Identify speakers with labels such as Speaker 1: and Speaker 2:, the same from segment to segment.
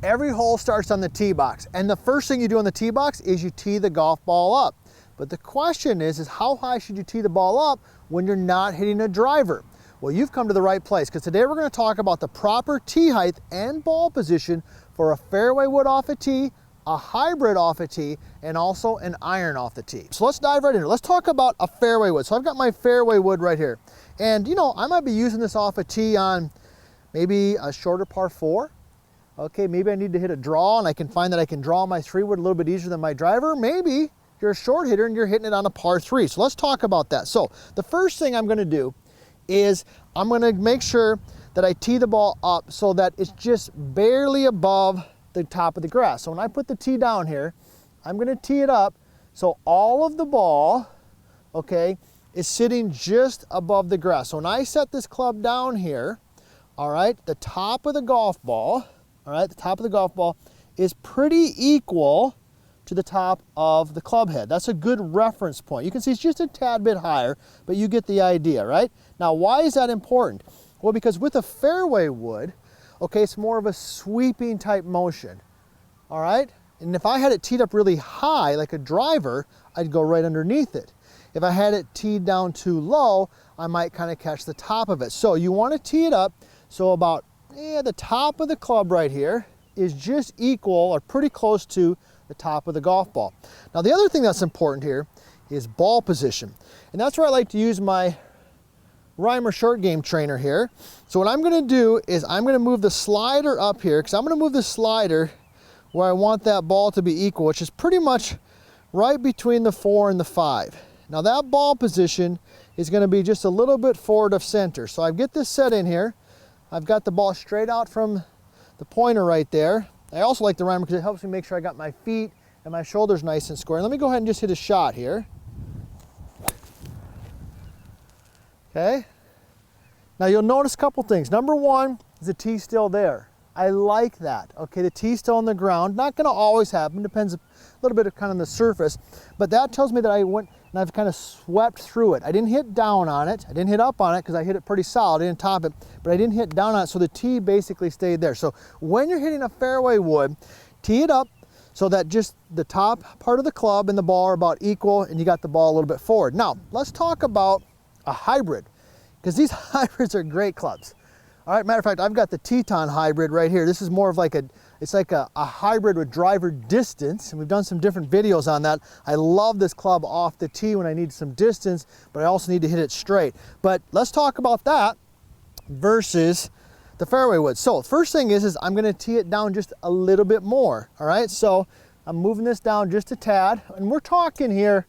Speaker 1: Every hole starts on the tee box, and the first thing you do on the tee box is you tee the golf ball up. But the question is how high should you tee the ball up when you're not hitting a driver? Well, you've come to the right place, because today we're going to talk about the proper tee height and ball position for a fairway wood off a tee, a hybrid off a tee, and also an iron off the tee. So let's dive right in. Let's talk about a fairway wood. So I've got my fairway wood right here. And you know, I might be using this off a tee on maybe a shorter par 4. Okay, maybe I need to hit a draw and I can find that I can draw my 3-wood a little bit easier than my driver. Maybe you're a short hitter and you're hitting it on a par 3. So let's talk about that. So the first thing I'm going to do is I'm going to make sure that I tee the ball up so that it's just barely above the top of the grass. So when I put the tee down here, I'm going to tee it up so all of the ball, okay, is sitting just above the grass. So when I set this club down here, all right, the top of the golf ball, all right, the top of the golf ball is pretty equal to the top of the club head. That's a good reference point. You can see it's just a tad bit higher, but you get the idea, right? Now, why is that important? Well, because with a fairway wood, okay, it's more of a sweeping type motion, all right? And if I had it teed up really high, like a driver, I'd go right underneath it. If I had it teed down too low, I might kind of catch the top of it. So you want to tee it up so about the top of the club right here is just equal or pretty close to the top of the golf ball. Now the other thing that's important here is ball position. And that's where I like to use my Reimer short game trainer here. So what I'm going to do is I'm going to move the slider up here, because I'm going to move the slider where I want that ball to be equal, which is pretty much right between the 4 and the 5. Now that ball position is going to be just a little bit forward of center. So I get this set in here. I've got the ball straight out from the pointer right there. I also like the Reimer because it helps me make sure I got my feet and my shoulders nice and square. Let me go ahead and just hit a shot here. Okay. Now you'll notice a couple things. Number one is the tee still there. I like that. Okay, the tee's still on the ground. Not going to always happen. Depends a little bit of kind of on the surface. But that tells me that I went and I've kind of swept through it. I didn't hit down on it. I didn't hit up on it because I hit it pretty solid. I didn't top it, but I didn't hit down on it. So the tee basically stayed there. So when you're hitting a fairway wood, tee it up so that just the top part of the club and the ball are about equal and you got the ball a little bit forward. Now, let's talk about a hybrid, because these hybrids are great clubs. All right, matter of fact, I've got the Teton hybrid right here. This is more of like it's like a hybrid with driver distance, and we've done some different videos on that. I love this club off the tee when I need some distance, but I also need to hit it straight. But let's talk about that versus the fairway wood. So first thing is I'm gonna tee it down just a little bit more, all right? So I'm moving this down just a tad, and we're talking here,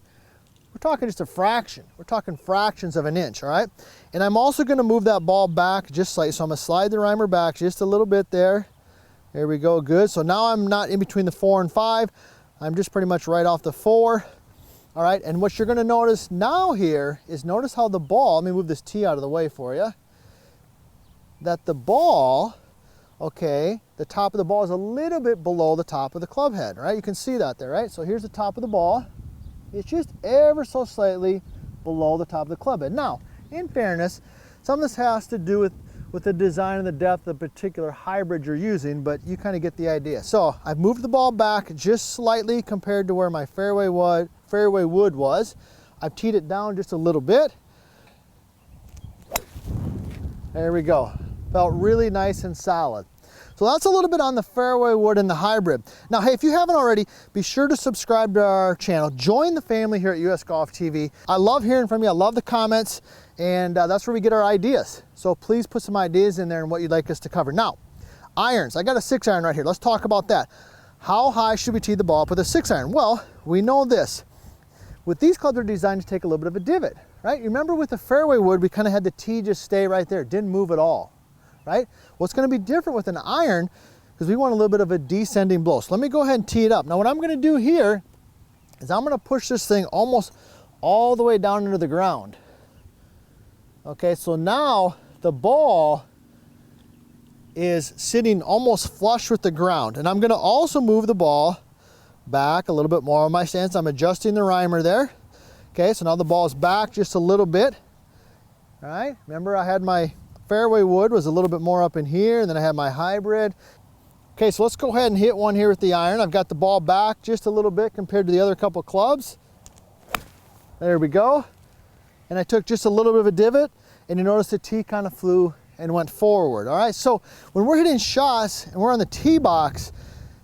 Speaker 1: we're talking just a fraction. We're talking fractions of an inch, all right? And I'm also gonna move that ball back just slightly. So I'm gonna slide the Reimer back just a little bit there. There we go, good. So now I'm not in between the 4 and 5. I'm just pretty much right off the 4. All right, and what you're gonna notice now here is notice how the ball, let me move this tee out of the way for you, that the ball, okay, the top of the ball is a little bit below the top of the club head, right? You can see that there, right? So here's the top of the ball. It's just ever so slightly below the top of the club head. Now, in fairness, some of this has to do with the design and the depth of the particular hybrid you're using, but you kind of get the idea. So I've moved the ball back just slightly compared to where my fairway wood was. I've teed it down just a little bit. There we go. Felt really nice and solid. So that's a little bit on the fairway wood and the hybrid. Now, hey, if you haven't already, be sure to subscribe to our channel. Join the family here at US Golf TV. I love hearing from you. I love the comments, and that's where we get our ideas. So please put some ideas in there and what you'd like us to cover. Now, irons. I got a 6-iron right here. Let's talk about that. How high should we tee the ball up with a 6-iron? Well, we know this. With these clubs, they're designed to take a little bit of a divot, right? You remember with the fairway wood, we kind of had the tee just stay right there. It didn't move at all. Right? Well, it's going to be different with an iron because we want a little bit of a descending blow. So let me go ahead and tee it up. Now what I'm going to do here is I'm going to push this thing almost all the way down into the ground. Okay, so now the ball is sitting almost flush with the ground. And I'm going to also move the ball back a little bit more on my stance. I'm adjusting the Reimer there. Okay, so now the ball is back just a little bit. All right, remember I had my fairway wood was a little bit more up in here, and then I had my hybrid. Okay, so let's go ahead and hit one here with the iron. I've got the ball back just a little bit compared to the other couple clubs. There we go. And I took just a little bit of a divot, and you notice the tee kind of flew and went forward. All right, so when we're hitting shots and we're on the tee box,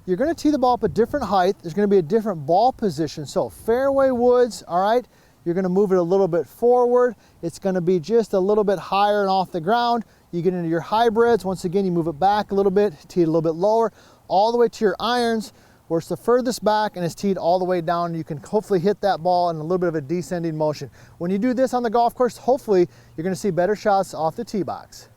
Speaker 1: you're gonna tee the ball up a different height. There's gonna be a different ball position. So fairway woods, all right, you're gonna move it a little bit forward. It's gonna be just a little bit higher and off the ground. You get into your hybrids, once again, you move it back a little bit, tee it a little bit lower, all the way to your irons, where it's the furthest back and it's teed all the way down. You can hopefully hit that ball in a little bit of a descending motion. When you do this on the golf course, hopefully you're gonna see better shots off the tee box.